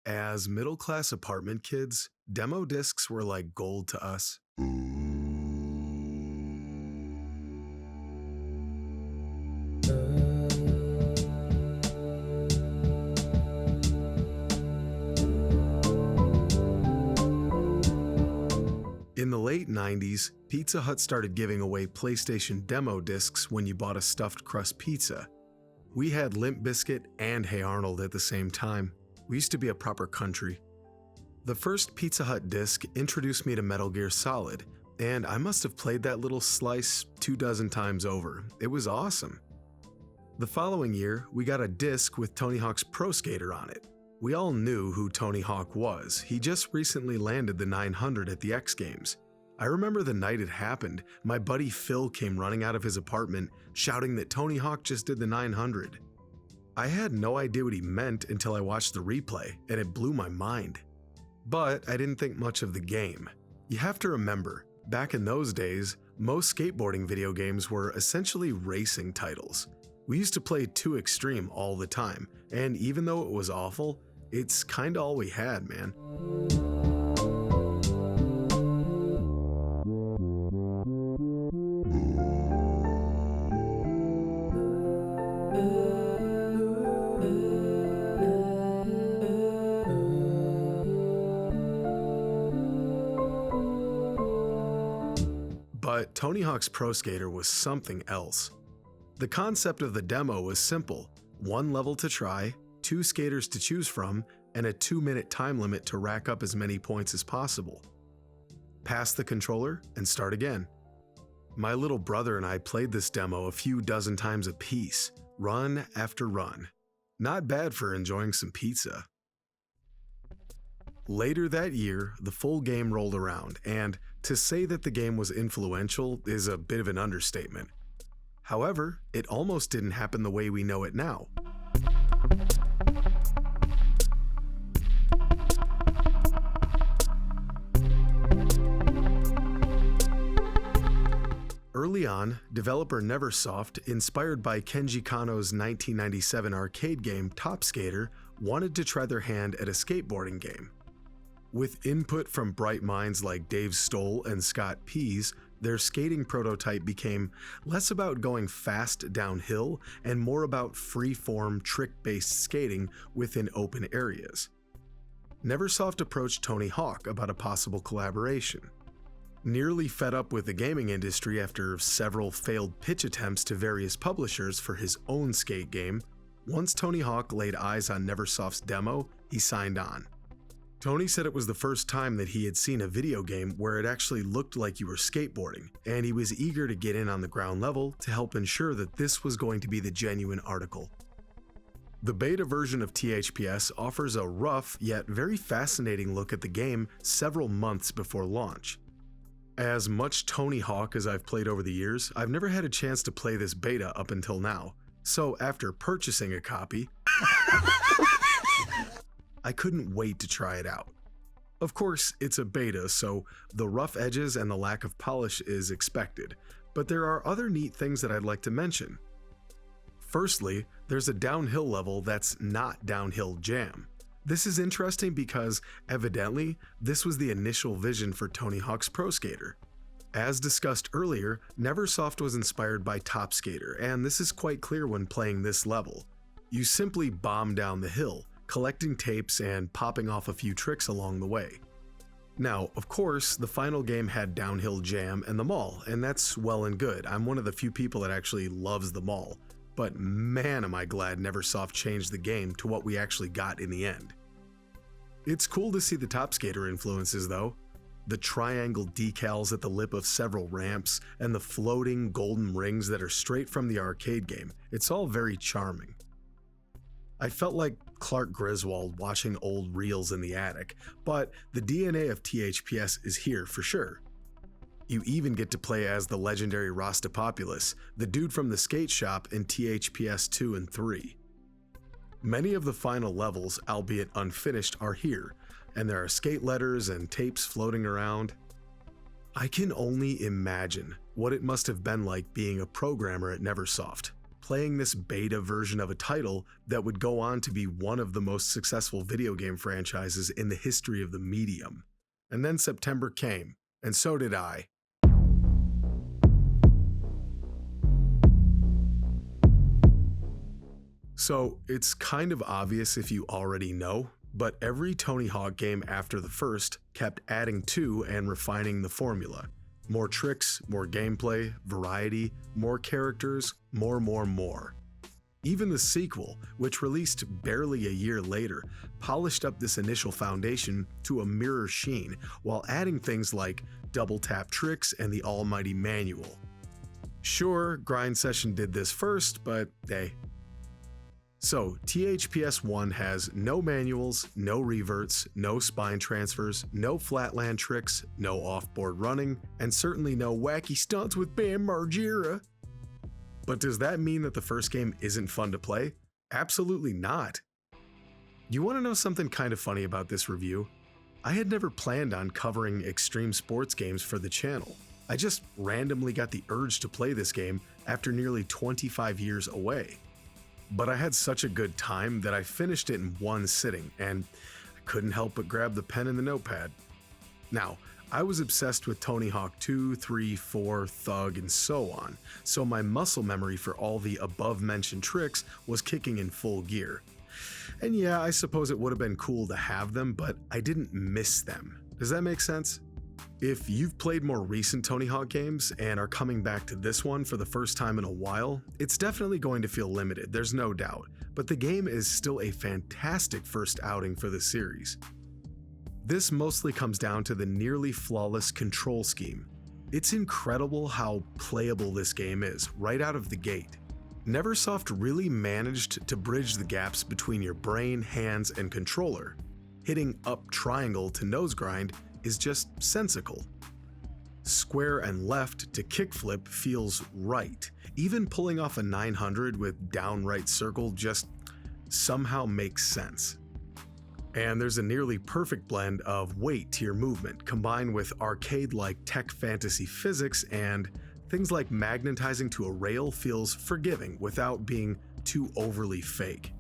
As middle-class apartment kids, demo discs were like gold to us. In the late 90s, Pizza Hut started giving away PlayStation demo discs when you bought a stuffed crust pizza. We had Limp Bizkit and Hey Arnold at the same time. We used to be a proper country. The first Pizza Hut disc introduced me to Metal Gear Solid, and I must have played that little slice 24 times over. It was awesome. The following year, we got a disc with Tony Hawk's Pro Skater on it. We all knew who Tony Hawk was. He just recently landed the 900 at the X Games. I remember the night it happened, my buddy Phil came running out of his apartment shouting that Tony Hawk just did the 900. I had no idea what he meant until I watched the replay, and it blew my mind. But I didn't think much of the game. You have to remember, back in those days, most skateboarding video games were essentially racing titles. We used to play 2 Extreme all the time, and even though it was awful, it's kinda all we had, man. But Tony Hawk's Pro Skater was something else. The concept of the demo was simple: 1 level to try, 2 skaters to choose from, and a 2-minute time limit to rack up as many points as possible. Pass the controller and start again. My little brother and I played this demo a few dozen times apiece, run after run. Not bad for enjoying some pizza. Later that year, the full game rolled around, and to say that the game was influential is a bit of an understatement. However, it almost didn't happen the way we know it now. Early on, developer Neversoft, inspired by Kenji Kano's 1997 arcade game Top Skater, wanted to try their hand at a skateboarding game. With input from bright minds like Dave Stoll and Scott Pease, their skating prototype became less about going fast downhill and more about free-form, trick-based skating within open areas. Neversoft approached Tony Hawk about a possible collaboration. Nearly fed up with the gaming industry after several failed pitch attempts to various publishers for his own skate game, once Tony Hawk laid eyes on Neversoft's demo, he signed on. Tony said it was the first time that he had seen a video game where it actually looked like you were skateboarding, and he was eager to get in on the ground level to help ensure that this was going to be the genuine article. The beta version of THPS offers a rough yet very fascinating look at the game several months before launch. As much Tony Hawk as I've played over the years, I've never had a chance to play this beta up until now, so after purchasing a copy, I couldn't wait to try it out. Of course, it's a beta, so the rough edges and the lack of polish is expected, but there are other neat things that I'd like to mention. Firstly, there's a downhill level that's not downhill jam. This is interesting because, evidently, this was the initial vision for Tony Hawk's Pro Skater. As discussed earlier, Neversoft was inspired by Top Skater, and this is quite clear when playing this level. You simply bomb down the hill, collecting tapes and popping off a few tricks along the way. Now, of course, the final game had downhill jam and the mall, and that's well and good. I'm one of the few people that actually loves the mall, but man am I glad Neversoft changed the game to what we actually got in the end. It's cool to see the Top Skater influences though. The triangle decals at the lip of several ramps, and the floating golden rings that are straight from the arcade game. It's all very charming. I felt like Clark Griswold watching old reels in the attic, but the DNA of THPS is here for sure. You even get to play as the legendary Rastapopoulos, the dude from the skate shop in THPS 2 and 3. Many of the final levels, albeit unfinished, are here, and there are skate letters and tapes floating around. I can only imagine what it must have been like being a programmer at Neversoft. playing this beta version of a title that would go on to be one of the most successful video game franchises in the history of the medium. And then September came, and so did I. So it's kind of obvious if you already know, but every Tony Hawk game after the first kept adding to and refining the formula. More tricks, more gameplay, variety, more characters, more. Even the sequel, which released barely a year later, polished up this initial foundation to a mirror sheen while adding things like double tap tricks and the almighty manual. Sure, Grind Session did this first, but hey. So, THPS 1 has no manuals, no reverts, no spine transfers, no flatland tricks, no offboard running, and certainly no wacky stunts with Bam Margera. But does that mean that the first game isn't fun to play? Absolutely not. You want to know something kind of funny about this review? I had never planned on covering extreme sports games for the channel. I just randomly got the urge to play this game after nearly 25 years away. But I had such a good time that I finished it in one sitting, and I couldn't help but grab the pen and the notepad. Now, I was obsessed with Tony Hawk 2, 3, 4, Thug, and so on, so my muscle memory for all the above-mentioned tricks was kicking in full gear. And yeah, I suppose it would have been cool to have them, but I didn't miss them. Does that make sense? If you've played more recent Tony Hawk games and are coming back to this one for the first time in a while, it's definitely going to feel limited, there's no doubt, but the game is still a fantastic first outing for the series. This mostly comes down to the nearly flawless control scheme. It's incredible how playable this game is right out of the gate. Neversoft really managed to bridge the gaps between your brain, hands, and controller. Hitting up triangle to nose grind is just sensical. Square and left to kickflip feels right. Even pulling off a 900 with downright circle just somehow makes sense. And there's a nearly perfect blend of weight to your movement, combined with arcade-like tech fantasy physics, and things like magnetizing to a rail feels forgiving without being too overly fake.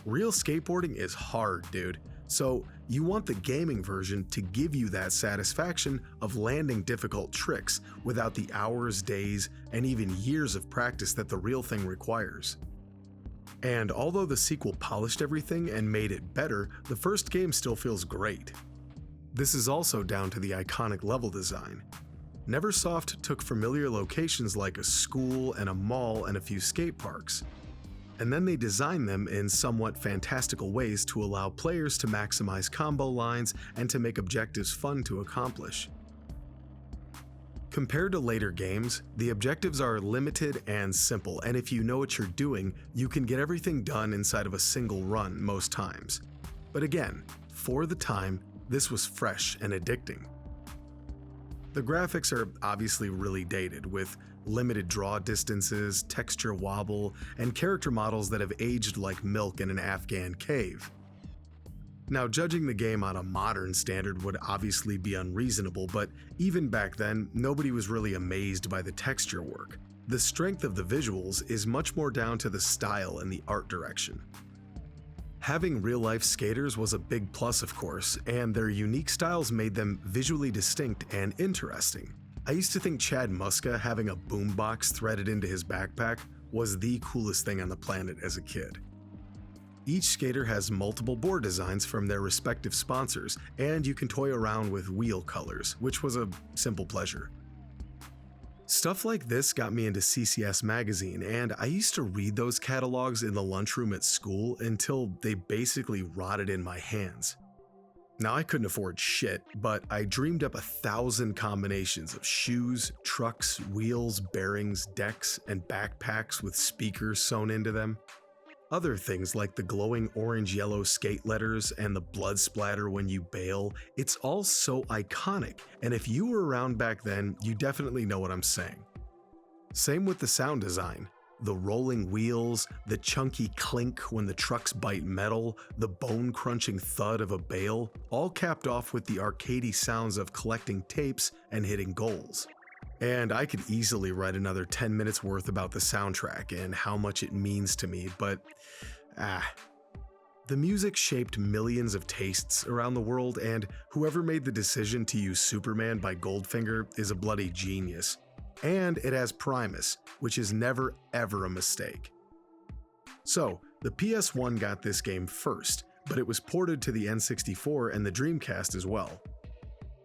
Real skateboarding is hard, dude. So you want the gaming version to give you that satisfaction of landing difficult tricks without the hours, days, and even years of practice that the real thing requires. And although the sequel polished everything and made it better, the first game still feels great. This is also down to the iconic level design. Neversoft took familiar locations like a school and a mall and a few skate parks, and then they designed them in somewhat fantastical ways to allow players to maximize combo lines and to make objectives fun to accomplish. Compared to later games, the objectives are limited and simple, and if you know what you're doing, you can get everything done inside of a single run most times. But again, for the time, this was fresh and addicting. The graphics are obviously really dated, with limited draw distances, texture wobble, and character models that have aged like milk in an Afghan cave. Now, judging the game on a modern standard would obviously be unreasonable, but even back then, nobody was really amazed by the texture work. The strength of the visuals is much more down to the style and the art direction. Having real-life skaters was a big plus, of course, and their unique styles made them visually distinct and interesting. I used to think Chad Muska having a boombox threaded into his backpack was the coolest thing on the planet as a kid. Each skater has multiple board designs from their respective sponsors, and you can toy around with wheel colors, which was a simple pleasure. Stuff like this got me into CCS magazine, and I used to read those catalogs in the lunchroom at school until they basically rotted in my hands. Now, I couldn't afford shit, but I dreamed up 1,000 combinations of shoes, trucks, wheels, bearings, decks, and backpacks with speakers sewn into them. Other things like the glowing orange-yellow skate letters and the blood splatter when you bail, it's all so iconic, and if you were around back then, you definitely know what I'm saying. Same with the sound design. The rolling wheels, the chunky clink when the trucks bite metal, the bone-crunching thud of a bale, all capped off with the arcadey sounds of collecting tapes and hitting goals. And I could easily write another 10 minutes worth about the soundtrack and how much it means to me, but the music shaped millions of tastes around the world, and whoever made the decision to use Superman by Goldfinger is a bloody genius. And it has Primus, which is never ever a mistake. So, the PS1 got this game first, but it was ported to the N64 and the Dreamcast as well.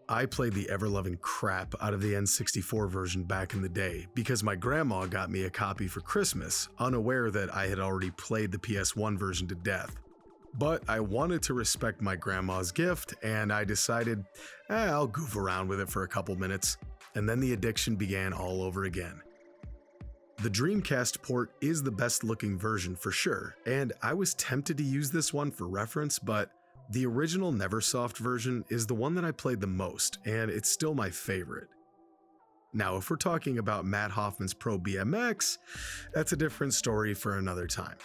I played the ever-loving crap out of the N64 version back in the day because my grandma got me a copy for Christmas, unaware that I had already played the PS1 version to death. But I wanted to respect my grandma's gift, and I decided, I'll goof around with it for a couple minutes, and then the addiction began all over again. The Dreamcast port is the best looking version for sure, and I was tempted to use this one for reference, but the original Neversoft version is the one that I played the most, and it's still my favorite. Now, if we're talking about Matt Hoffman's Pro BMX, that's a different story for another time.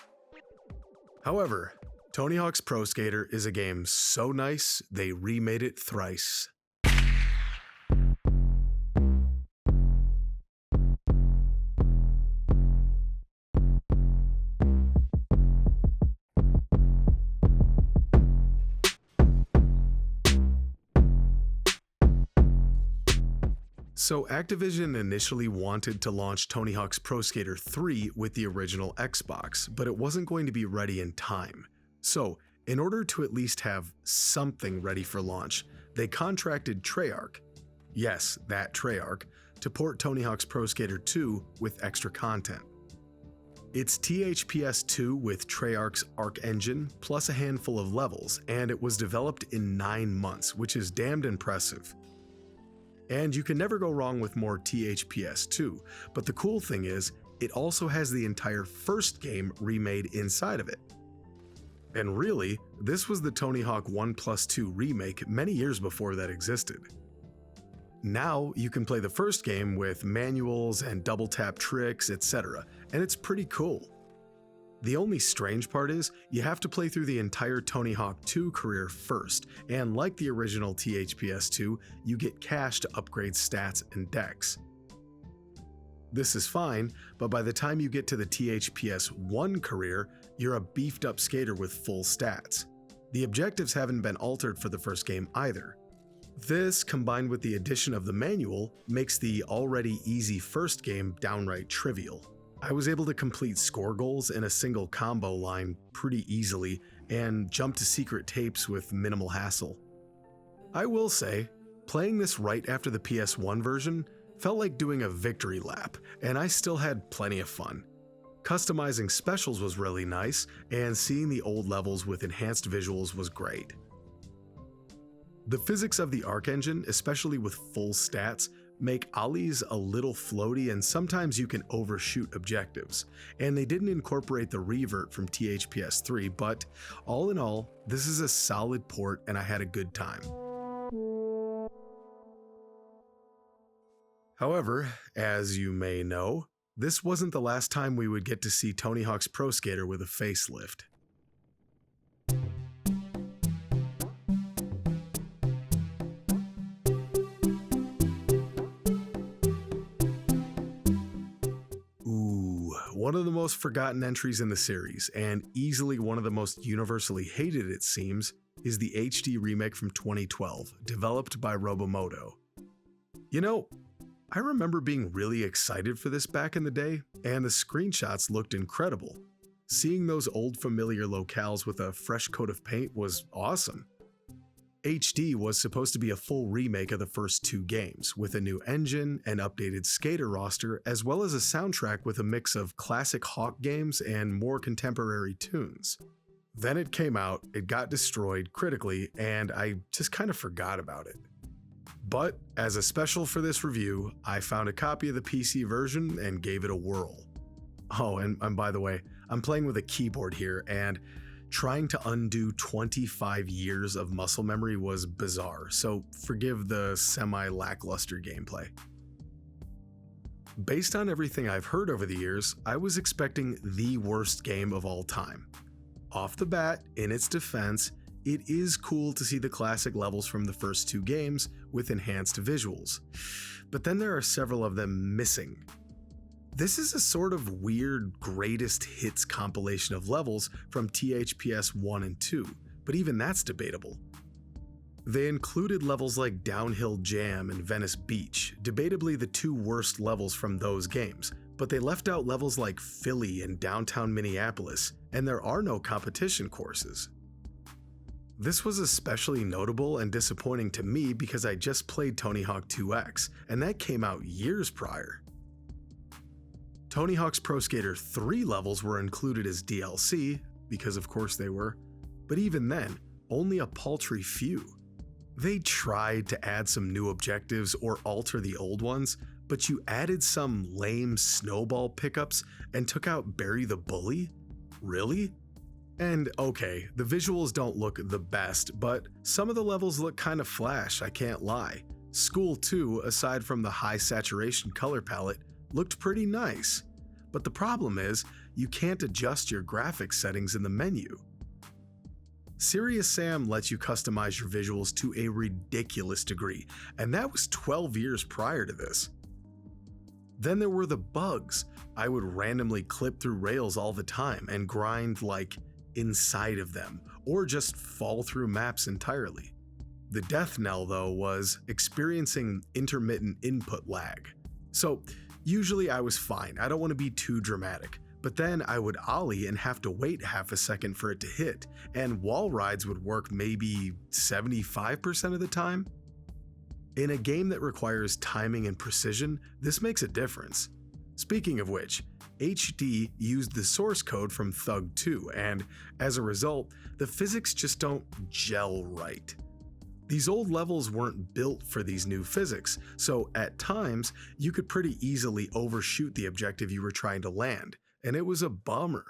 However, Tony Hawk's Pro Skater is a game so nice, they remade it thrice. So Activision initially wanted to launch Tony Hawk's Pro Skater 3 with the original Xbox, but it wasn't going to be ready in time. So, in order to at least have something ready for launch, they contracted Treyarch, yes, that Treyarch, to port Tony Hawk's Pro Skater 2 with extra content. It's THPS 2 with Treyarch's Arc engine, plus a handful of levels, and it was developed in 9 months, which is damned impressive. And you can never go wrong with more THPS 2, but the cool thing is, it also has the entire first game remade inside of it. And really, this was the Tony Hawk 1+2 remake many years before that existed. Now you can play the first game with manuals and double tap tricks, etc., and it's pretty cool. The only strange part is, you have to play through the entire Tony Hawk 2 career first, and like the original THPS 2, you get cash to upgrade stats and decks. This is fine, but by the time you get to the THPS 1 career, you're a beefed up skater with full stats. The objectives haven't been altered for the first game either. This, combined with the addition of the manual, makes the already easy first game downright trivial. I was able to complete score goals in a single combo line pretty easily and jump to secret tapes with minimal hassle. I will say, playing this right after the PS1 version felt like doing a victory lap, and I still had plenty of fun. Customizing specials was really nice, and seeing the old levels with enhanced visuals was great. The physics of the Arc engine, especially with full stats, make ollies a little floaty and sometimes you can overshoot objectives, and they didn't incorporate the revert from THPS 3, but all in all, this is a solid port and I had a good time. However, as you may know, this wasn't the last time we would get to see Tony Hawk's Pro Skater with a facelift. One of the most forgotten entries in the series, and easily one of the most universally hated it seems, is the HD remake from 2012, developed by Robomodo. You know, I remember being really excited for this back in the day, and the screenshots looked incredible. Seeing those old familiar locales with a fresh coat of paint was awesome. HD was supposed to be a full remake of the first 2 games, with a new engine, an updated skater roster, as well as a soundtrack with a mix of classic Hawk games and more contemporary tunes. Then it came out, it got destroyed critically, and I just kind of forgot about it. But as a special for this review, I found a copy of the PC version and gave it a whirl. Oh, and by the way, I'm playing with a keyboard here, and trying to undo 25 years of muscle memory was bizarre, so forgive the semi-lackluster gameplay. Based on everything I've heard over the years, I was expecting the worst game of all time. Off the bat, in its defense, it is cool to see the classic levels from the first two games with enhanced visuals. But then there are several of them missing. This is a sort of weird greatest hits compilation of levels from THPS 1 and 2, but even that's debatable. They included levels like Downhill Jam and Venice Beach, debatably the two worst levels from those games, but they left out levels like Philly and downtown Minneapolis, and there are no competition courses. This was especially notable and disappointing to me because I just played Tony Hawk 2X, and that came out years prior. Tony Hawk's Pro Skater 3 levels were included as DLC, because of course they were, but even then, only a paltry few. They tried to add some new objectives or alter the old ones, but you added some lame snowball pickups and took out Barry the Bully? Really? And okay, the visuals don't look the best, but some of the levels look kind of flash, I can't lie. School 2, aside from the high saturation color palette, looked pretty nice. But the problem is, you can't adjust your graphics settings in the menu. Serious Sam lets you customize your visuals to a ridiculous degree, and that was 12 years prior to this. Then there were the bugs. I would randomly clip through rails all the time and grind like inside of them, or just fall through maps entirely. The death knell though was experiencing intermittent input lag. So usually I was fine, I don't want to be too dramatic, but then I would ollie and have to wait half a second for it to hit, and wall rides would work maybe 75% of the time. In a game that requires timing and precision, this makes a difference. Speaking of which, HD used the source code from Thug 2, and as a result, the physics just don't gel right. These old levels weren't built for these new physics, so at times, you could pretty easily overshoot the objective you were trying to land, and it was a bummer.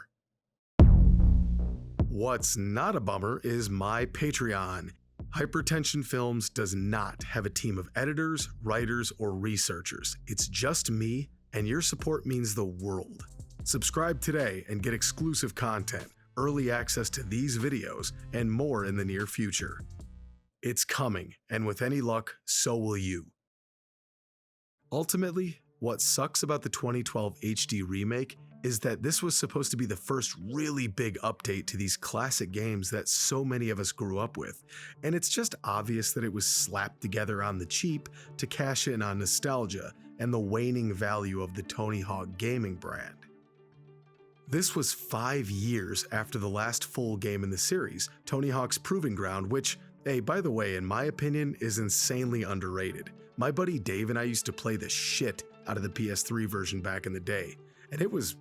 What's not a bummer is my Patreon. Hypertension Films does not have a team of editors, writers, or researchers. It's just me, and your support means the world. Subscribe today and get exclusive content, early access to these videos, and more in the near future. It's coming, and with any luck, so will you. Ultimately, what sucks about the 2012 HD remake is that this was supposed to be the first really big update to these classic games that so many of us grew up with, and it's just obvious that it was slapped together on the cheap to cash in on nostalgia and the waning value of the Tony Hawk gaming brand. This was 5 years after the last full game in the series, Tony Hawk's Proving Ground, which, hey, by the way, in my opinion, is insanely underrated. My buddy Dave and I used to play the shit out of the PS3 version back in the day, and it was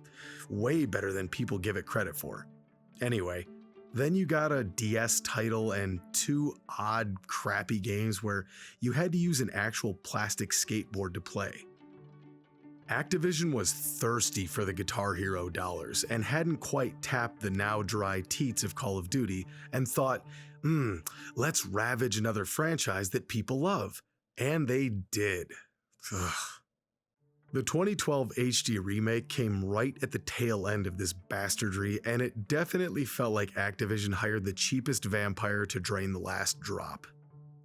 way better than people give it credit for. Anyway, then you got a DS title and 2 odd, crappy games where you had to use an actual plastic skateboard to play. Activision was thirsty for the Guitar Hero dollars and hadn't quite tapped the now dry teats of Call of Duty and thought, let's ravage another franchise that people love. And they did. Ugh. The 2012 HD remake came right at the tail end of this bastardry, and it definitely felt like Activision hired the cheapest vampire to drain the last drop.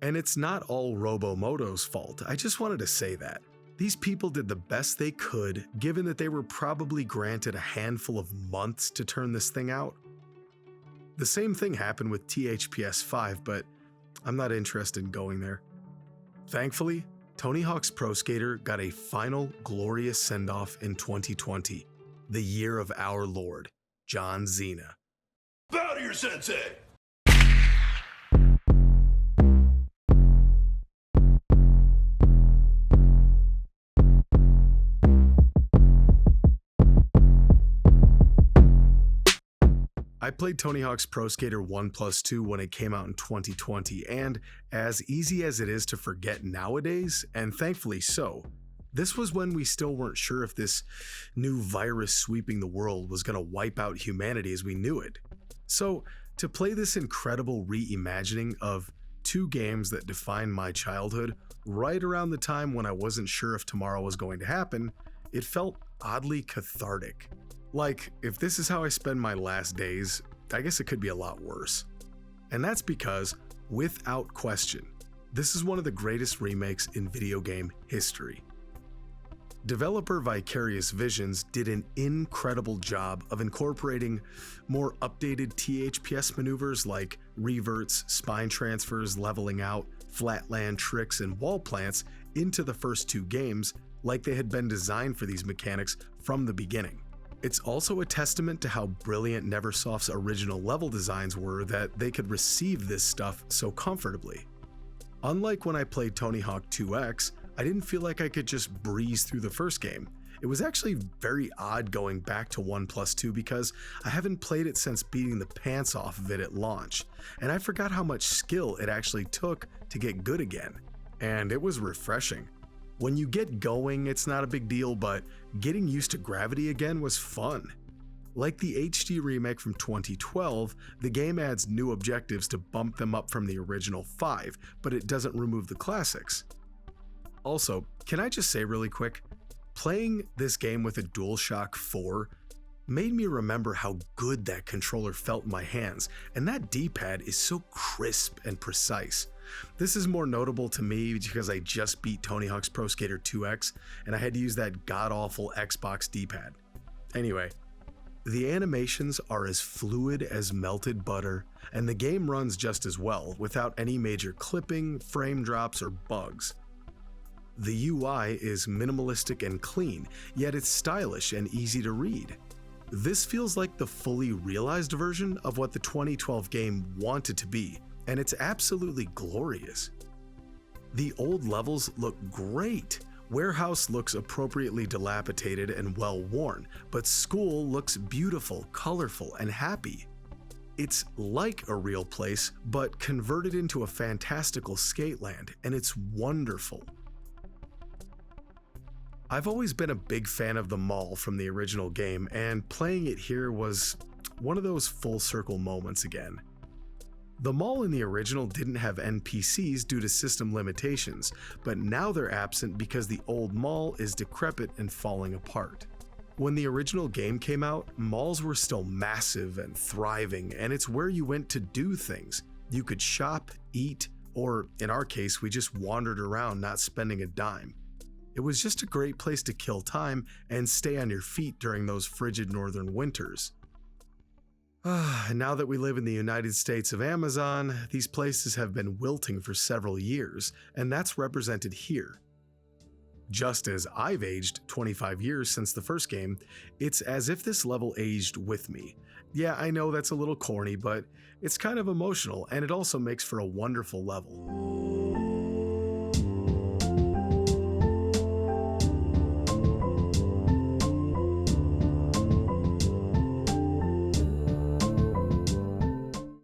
And it's not all Robomoto's fault, I just wanted to say that. These people did the best they could, given that they were probably granted a handful of months to turn this thing out. The same thing happened with THPS 5, but I'm not interested in going there. Thankfully, Tony Hawk's Pro Skater got a final glorious send-off in 2020, the year of our Lord, John Cena. Bow to your sensei! I played Tony Hawk's Pro Skater 1+2 when it came out in 2020, and as easy as it is to forget nowadays, and thankfully so, this was when we still weren't sure if this new virus sweeping the world was going to wipe out humanity as we knew it. So, to play this incredible reimagining of 2 games that defined my childhood right around the time when I wasn't sure if tomorrow was going to happen, it felt oddly cathartic. Like, if this is how I spend my last days, I guess it could be a lot worse. And that's because, without question, this is one of the greatest remakes in video game history. Developer Vicarious Visions did an incredible job of incorporating more updated THPS maneuvers like reverts, spine transfers, leveling out, flatland tricks, and wall plants into the first two games like they had been designed for these mechanics from the beginning. It's also a testament to how brilliant Neversoft's original level designs were that they could receive this stuff so comfortably. Unlike when I played Tony Hawk 2X, I didn't feel like I could just breeze through the first game. It was actually very odd going back to 1+2 because I haven't played it since beating the pants off of it at launch, and I forgot how much skill it actually took to get good again. And it was refreshing. When you get going, it's not a big deal, but getting used to gravity again was fun. Like the HD remake from 2012, the game adds new objectives to bump them up from the original 5, but it doesn't remove the classics. Also, can I just say really quick, playing this game with a DualShock 4 made me remember how good that controller felt in my hands, and that D-pad is so crisp and precise. This is more notable to me because I just beat Tony Hawk's Pro Skater 2X, and I had to use that god-awful Xbox D-pad. Anyway, the animations are as fluid as melted butter, and the game runs just as well, without any major clipping, frame drops, or bugs. The UI is minimalistic and clean, yet it's stylish and easy to read. This feels like the fully realized version of what the 2012 game wanted to be, and it's absolutely glorious. The old levels look great. Warehouse looks appropriately dilapidated and well-worn, but school looks beautiful, colorful, and happy. It's like a real place, but converted into a fantastical skateland, and it's wonderful. I've always been a big fan of the mall from the original game, and playing it here was one of those full circle moments again. The mall in the original didn't have NPCs due to system limitations, but now they're absent because the old mall is decrepit and falling apart. When the original game came out, malls were still massive and thriving, and it's where you went to do things. You could shop, eat, or in our case, we just wandered around not spending a dime. It was just a great place to kill time and stay on your feet during those frigid northern winters. And now that we live in the United States of Amazon, these places have been wilting for several years, and that's represented here. Just as I've aged 25 years since the first game, it's as if this level aged with me. Yeah, I know that's a little corny, but it's kind of emotional, and it also makes for a wonderful level.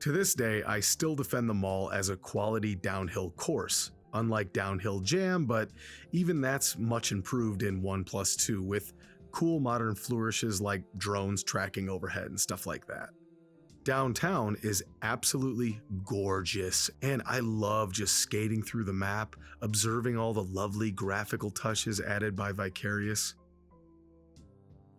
To this day, I still defend the mall as a quality downhill course, unlike Downhill Jam, but even that's much improved in 1+2 with cool modern flourishes like drones tracking overhead and stuff like that. Downtown is absolutely gorgeous, and I love just skating through the map, observing all the lovely graphical touches added by Vicarious.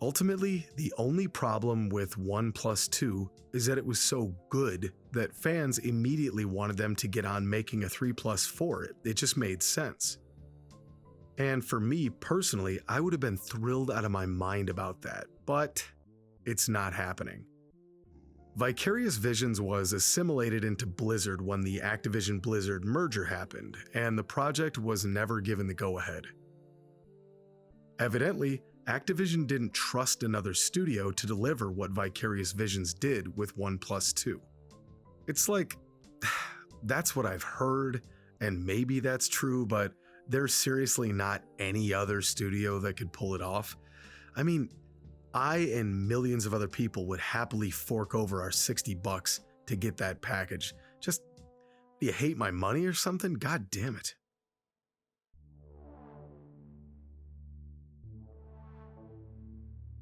Ultimately, the only problem with 1+2 is that it was so good that fans immediately wanted them to get on making a 3+4. It just made sense. And for me personally, I would have been thrilled out of my mind about that, but it's not happening. Vicarious Visions was assimilated into Blizzard when the Activision Blizzard merger happened, and the project was never given the go-ahead. Evidently, Activision didn't trust another studio to deliver what Vicarious Visions did with 1+2. It's like, that's what I've heard, and maybe that's true, but there's seriously not any other studio that could pull it off. I mean, I and millions of other people would happily fork over our $60 to get that package. Just, do you hate my money or something? God damn it.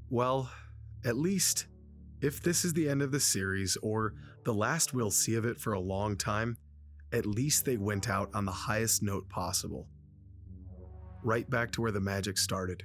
Well, at least, if this is the end of the series, or the last we'll see of it for a long time, at least they went out on the highest note possible. Right back to where the magic started.